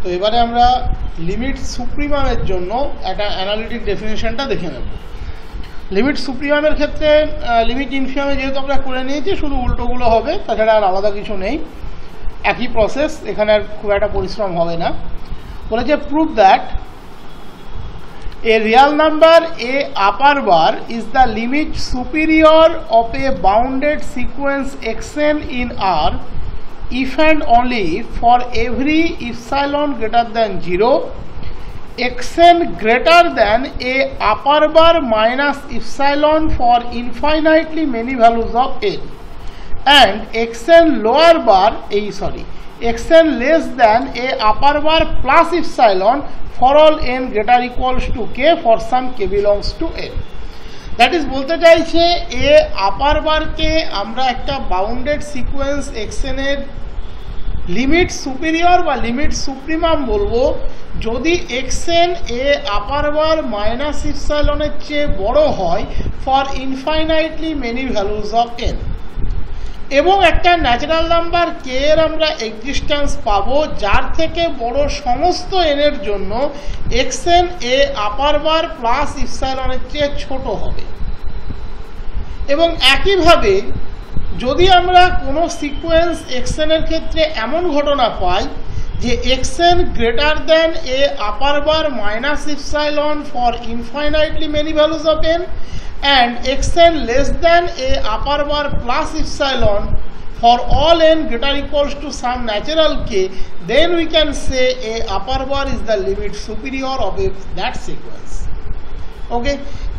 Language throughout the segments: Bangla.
তো এবারে আমরা লিমিট সুপ্রিমামের জন্য একটা অ্যানালিটিক ডেফিনেশনটা দেখে নেব। লিমিট সুপ্রিমামের ক্ষেত্রে লিমিট ইনফিমামে যেহেতু আমরা করে নিয়েছি, শুধু উল্টোগুলো হবে, তাছাড়া আর আলাদা কিছু নেই, একই প্রসেস, এখানে আর খুব একটা পরিশ্রম হবে না। বলেছে prove that a real number a upper bar is the limit superior of a bounded sequence xn in R if and only for every epsilon greater than 0 xn greater than a upper bar minus epsilon for infinitely many values of n and xn lower bar xn less than a upper bar plus epsilon for all n greater equals to k for some k belongs to n. That is বলতে চাইছে এ আপার বারকে আমরা একটা বাউন্ডেড সিকোয়েন্স xn এর লিমিট সুপিরিয়র বা লিমিট সুপ্রিমাম বলবো যদি xn এ আপার বার মাইনাস ইপসাইলনের চেয়ে বড় হয় for infinitely many values of n, এবং একটা ন্যাচারাল নাম্বার কে এর আমরা এক্সিস্টেন্স পাবো যার থেকে বড় সমস্ত n এর জন্য xn এ আপার বার প্লাস ইপসাইলনের চেয়ে ছোট হবে। এবং একইভাবে যদি আমরা কোনো সিকোয়েন্স xn এর ক্ষেত্রে এমন ঘটনা পাই যে xn greater than a upper bar minus epsilon for infinitely many values of n and xn less than a upper bar plus epsilon for all n greater equals to some natural k, then we can say a upper bar is the limit superior of that sequence. ওকে,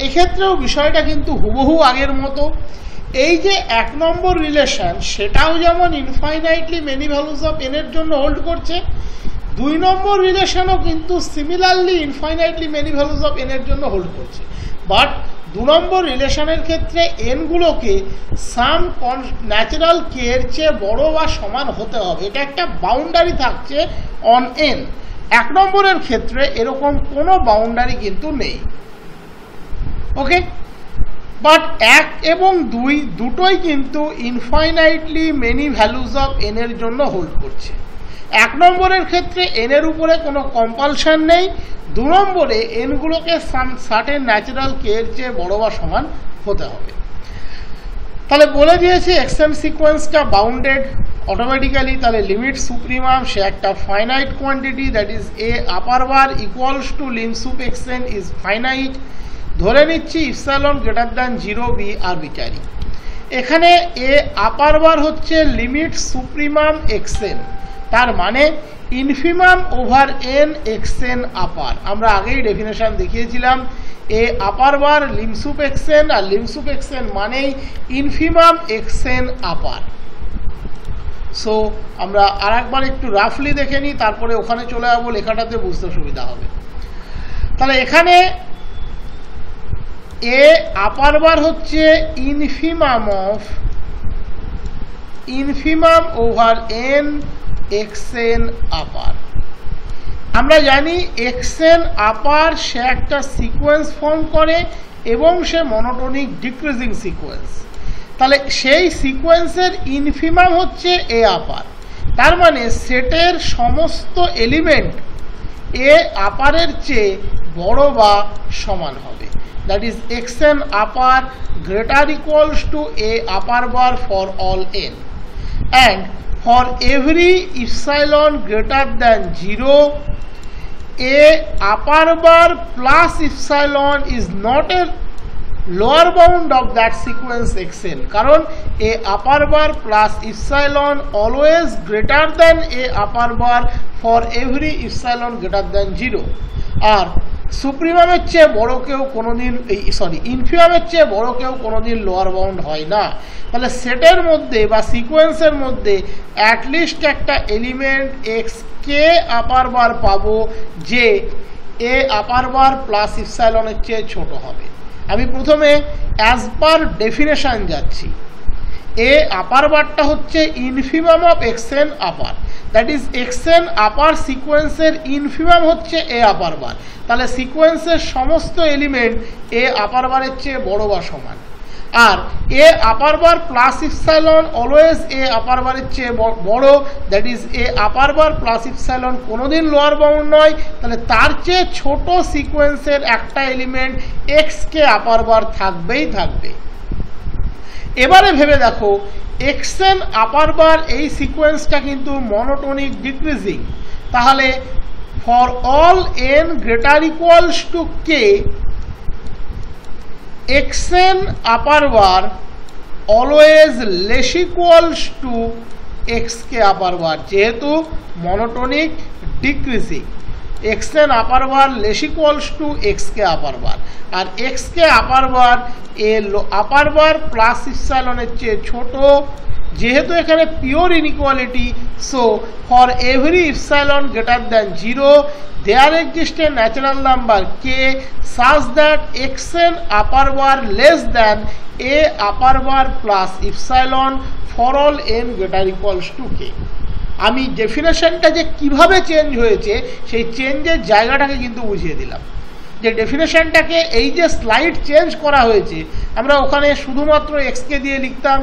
এক্ষেত্রেও বিষয়টা কিন্তু হুবহু আগের মতো। এই যে এক নম্বর রিলেশন সেটাও যেমন infinitely many values of n এর জন্য হোল্ড করছে, দুই নম্বর রিলেশনও কিন্তু similarly infinitely many values of n এর জন্য হোল্ড করছে। বাট দু নম্বর রিলেশনের ক্ষেত্রে এনগুলোকে সাম ন্যাচারাল কে এর চেয়ে বড় বা সমান হতে হবে, এটা একটা বাউন্ডারি থাকছে অন এন। এক নম্বরের ক্ষেত্রে এরকম কোনো বাউন্ডারি কিন্তু নেই। ওকে, বাট এক এবং দুই দুটোই কিন্তু infinitely many values of N এর জন্য হোল্ড করছে। এক নম্বরের ক্ষেত্রে এন এর উপরে কোনো কম্পালশন নেই, দু নম্বরে এনগুলোকে সার্টেন ন্যাচারাল কে এর চেয়ে বড় বা সমান হতে হবে। তাহলে বলে দিয়েছে xn সিকোয়েন্সটা বাউন্ডেড অটোমেটিক্যালি, তাহলে লিমিট সুপ্রিমাম সে একটা finite quantity, that is A upper bar equals to lim sup xn is finite. ধরে নিচ্ছি epsilon greater than 0 B arbitrary. এখানে এ আপার বার হচ্ছে লিমিট সুপ্রিমাম xn, তার মানে ইনফিমাম ওভার এন xn আপার। আমরা আগেই ডেফিনেশন দেখিয়েছিলাম এ আপার বার লিমসুপ xn, আর লিমসুপ xn মানেই ইনফিমাম xn আপার। সো আমরা আর একবার একটু রাফলি দেখে নিই, তারপরে ওখানে চলে যাবো, লেখাটাতে বুঝতে সুবিধা হবে। তাহলে এখানে এ আপার বার হচ্ছে ইনফিমাম ওভার এন xn আপার। আমরা জানি xn আপার সে একটা সিকোয়েন্স ফর্ম করে এবং সে মনোটোনিক ডিক্রিজিং সিকোয়েন্স, তাহলে সেই সিকোয়েন্সের ইনফিমাম হচ্ছে এ আপার, তার মানে সেটের সমস্ত এলিমেন্ট এ আপারের চেয়ে বড় বা সমান হবে, that is xn upper greater equals to A upper bar for all n, and for every epsilon greater than 0 a upper bar plus epsilon is not a lower bound of that sequence xn, কারণ a upper bar plus epsilon always greater than a upper bar for every epsilon greater than 0, আর সুপ্রিমামের চেয়ে বড় কেউ কোনোদিন ইনফিমামের চেয়ে বড় কেউ কোনোদিন লোয়ার বাউন্ড হয় না। তাহলে সেটের মধ্যে বা সিকোয়েন্সের মধ্যে অ্যাটলিস্ট একটা এলিমেন্ট এক্স কে আপার বার পাবো যে এ আপার বার প্লাস ইপসাইলনের চেয়ে ছোট হবে। আমি প্রথমে অ্যাজ পার ডেফিনেশন যাচ্ছি। এ আপার বারটা হচ্ছে infimum of xn upper, that is xn আপার সিকোয়েন্সের ইনফিমাম হচ্ছে এ আপার বার, তাহলে সিকোয়েন্সের সমস্ত এলিমেন্ট এ আপার বারের চেয়ে বড় বা সমান। আর এ upper bar plus epsilon always a আপার বারের চেয়ে বড়, that is A upper bar plus epsilon কোনোদিন লোয়ার বাউন্ড নয়, তাহলে তার চেয়ে ছোট সিকোয়েন্সের একটা এলিমেন্ট এক্স কে আপার বার থাকবেই থাকবে। এবারে ভেবে দেখো এক্সএন আপার বার এই সিকোয়েন্সটা কিন্তু মনোটোনিক ডিক্রিজিং, তাহলে for all N greater equals to K xn upper bar always less equals to xk upper bar, যেহেতু monotonic decreasing xn upper bar less equals to xk upper bar, আর xk upper bar এ আপার বার প্লাস ইপসাইলনের চেয়ে ছোট, যেহেতু এখানে pure inequality, so for every epsilon greater than 0 there exists a natural number k such that xn upper bar less than a upper bar plus epsilon for all n greater equals to k। আমি ডেফিনেশনটা যে কিভাবে চেঞ্জ হয়েছে সেই চেঞ্জের জায়গাটাকে কিন্তু বুঝিয়ে দিলাম, যে ডেফিনেশনটাকে এই যে স্লাইড চেঞ্জ করা হয়েছে, আমরা ওখানে শুধুমাত্র এক্সকে দিয়ে লিখতাম